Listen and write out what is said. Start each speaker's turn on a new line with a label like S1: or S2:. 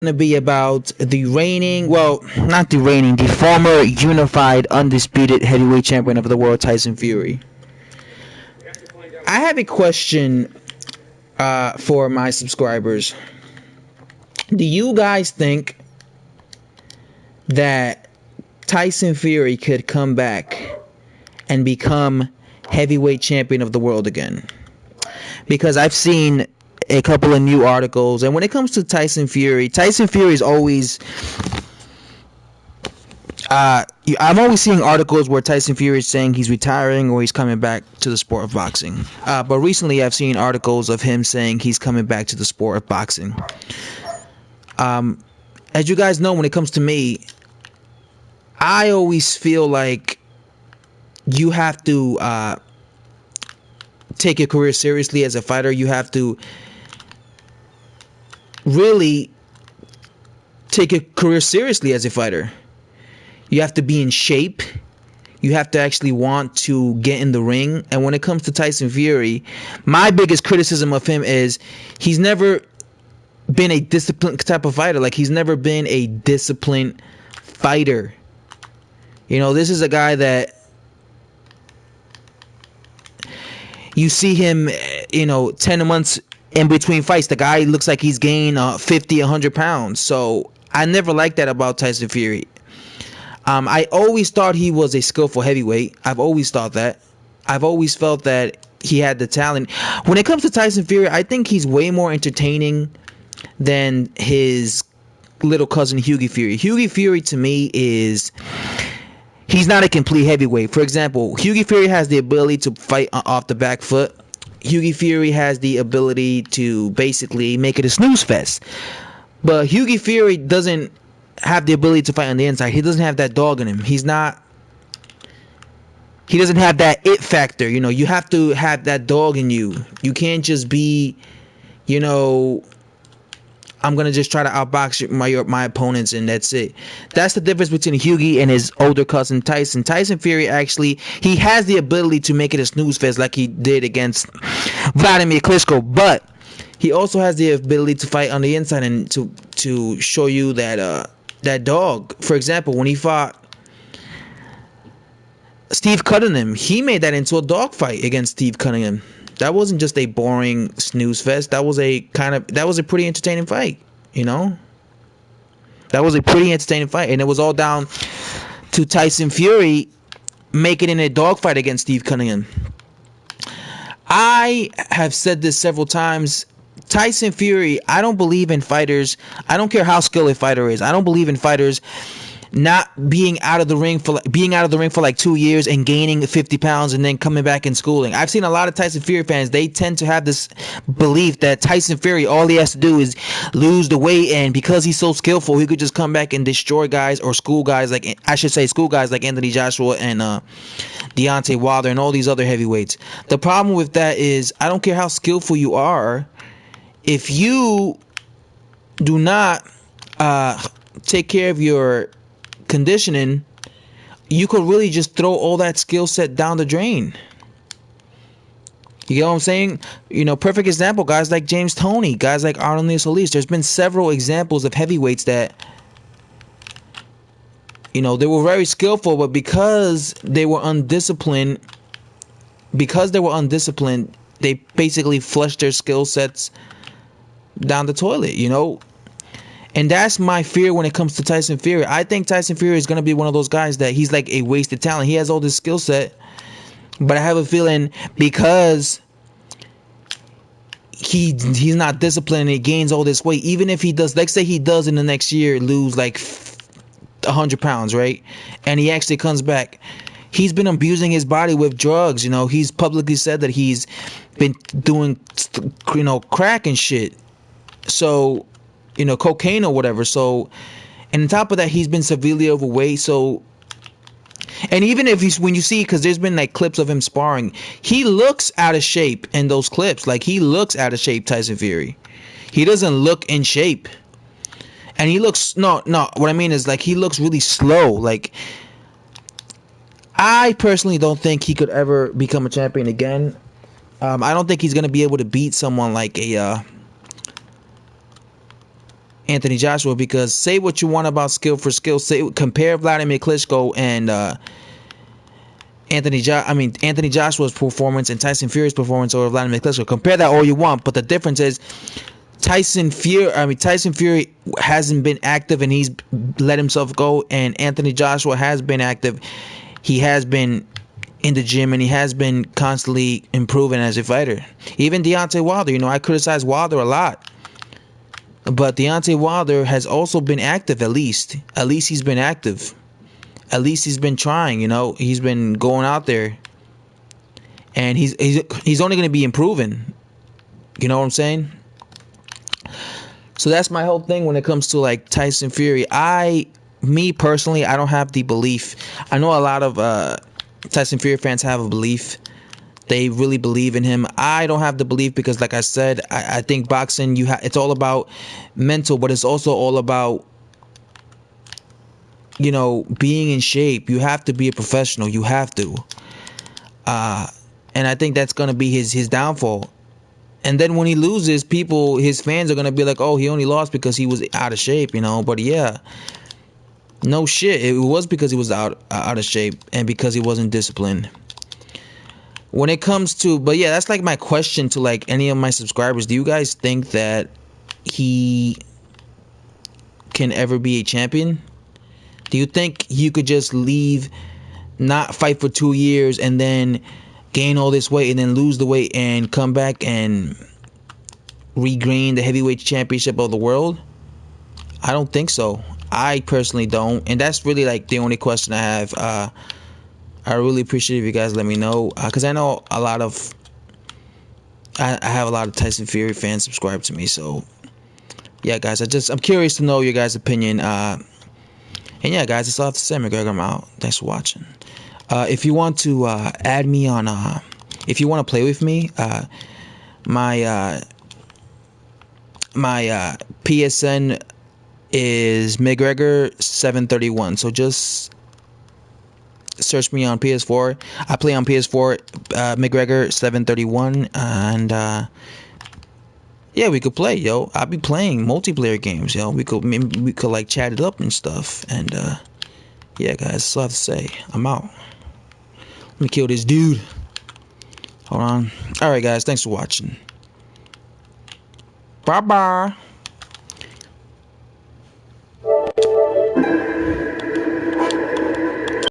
S1: Going to be about the reigning, well, not the reigning, the former unified, undisputed heavyweight champion of the world, Tyson Fury. I have a question for my subscribers. Do you guys think that Tyson Fury could come back and become heavyweight champion of the world again? Because I've seen a couple of new articles, and when it comes to Tyson Fury is always I'm always seeing articles where Tyson Fury is saying he's retiring or he's coming back to the sport of boxing. But recently I've seen articles of him saying he's coming back to the sport of boxing. As you guys know, when it comes to me, I always feel like you have to take your career seriously as a fighter. You have to really take your career seriously as a fighter. You have to be in shape. You have to actually want to get in the ring. And when it comes to Tyson Fury, my biggest criticism of him is he's never been a disciplined type of fighter. Like, he's never been a disciplined fighter. You know, this is a guy that you see him, 10 months in between fights. The guy looks like he's gained 50, 100 pounds. So I never liked that about Tyson Fury. I always thought he was a skillful heavyweight. I've always thought that. I've always felt that he had the talent. When it comes to Tyson Fury, I think he's way more entertaining than his little cousin Hughie Fury. Hughie Fury to me he's not a complete heavyweight. For example, Hughie Fury has the ability to fight off the back foot. Hughie Fury has the ability to basically make it a snooze fest. But Hughie Fury doesn't have the ability to fight on the inside. He doesn't have that dog in him. He doesn't have that it factor. You have to have that dog in you. You can't just be, I'm going to just try to outbox my opponents and that's it. That's the difference between Hughie and his older cousin Tyson. Tyson Fury actually, he has the ability to make it a snooze fest like he did against Vladimir Klitschko, but he also has the ability to fight on the inside and to show you that dog. For example, when he fought Steve Cunningham, he made that into a dog fight against Steve Cunningham. That wasn't just a boring snooze fest. That was a pretty entertaining fight, That was a pretty entertaining fight, and it was all down to Tyson Fury making it in a dog fight against Steve Cunningham. I have said this several times. Tyson Fury, I don't believe in fighters. I don't care how skilled a fighter is. I don't believe in fighters not being out of the ring for like 2 years and gaining 50 pounds and then coming back and schooling. I've seen a lot of Tyson Fury fans. They tend to have this belief that Tyson Fury, all he has to do is lose the weight, and because he's so skillful, he could just come back and destroy guys or school guys like Anthony Joshua and Deontay Wilder and all these other heavyweights. The problem with that is, I don't care how skillful you are, if you do not take care of your conditioning, you could really just throw all that skill set down the drain. You get what I'm saying? Perfect example, guys like James Toney, guys like Arnold Solis. There's been several examples of heavyweights that, they were very skillful, but because they were undisciplined, they basically flushed their skill sets down the toilet, And that's my fear when it comes to Tyson Fury. I think Tyson Fury is going to be one of those guys that he's like a wasted talent. He has all this skill set, but I have a feeling because he's not disciplined and he gains all this weight, even if he does, let's say he does in the next year lose like 100 pounds, right? And he actually comes back. He's been abusing his body with drugs. He's publicly said that he's been doing, crack and shit. So, cocaine or whatever. So, and on top of that, he's been severely overweight. So, and even if when you see, because there's been like clips of him sparring, he looks out of shape in those clips. Like, he looks out of shape, Tyson Fury. He doesn't look in shape. And he looks, no, what I mean is, like, he looks really slow. Like, I personally don't think he could ever become a champion again. I don't think he's going to be able to beat someone like a Anthony Joshua, because say what you want about skill for skill. Say compare Vladimir Klitschko and Anthony Joshua's performance and Tyson Fury's performance over Vladimir Klitschko. Compare that all you want, but the difference is Tyson Fury hasn't been active and he's let himself go, and Anthony Joshua has been active. He has been in the gym and he has been constantly improving as a fighter. Even Deontay Wilder, I criticize Wilder a lot, but Deontay Wilder has also been active. At least he's been active. At least he's been trying. He's been going out there, and he's only going to be improving. You know what I'm saying? So that's my whole thing when it comes to like Tyson Fury. Me personally, I don't have the belief. I know a lot of Tyson Fury fans have a belief. They really believe in him. I don't have the belief because, like I said, I think boxing, it's all about mental, but it's also all about, being in shape. You have to be a professional. You have to. And I think that's going to be his downfall. And then when he loses, his fans are going to be like, oh, he only lost because he was out of shape, But yeah, no shit. It was because he was out of shape and because he wasn't disciplined. When it comes to, but yeah, that's like my question to like any of my subscribers. Do you guys think that he can ever be a champion? Do you think you could just leave, not fight for 2 years, and then gain all this weight and then lose the weight and come back and regain the heavyweight championship of the world? I don't think so. I personally don't. And that's really like the only question I have. I really appreciate if you guys let me know, because I know I have a lot of Tyson Fury fans subscribe to me. So yeah, guys, I'm curious to know your guys' opinion. And yeah, guys, that's all I have to say. McGregor, I'm out. Thanks for watching. If you want to add me on, if you want to play with me, my PSN is McGregor 731. So just search me on PS4. I play on PS4, McGregor 731, and yeah, we could play, yo. I'll be playing multiplayer games, yo. We could like chat it up and stuff, and yeah, guys, that's all I have to say. I'm out. Let me kill this dude. Hold on. All right, guys, thanks for watching. Bye bye.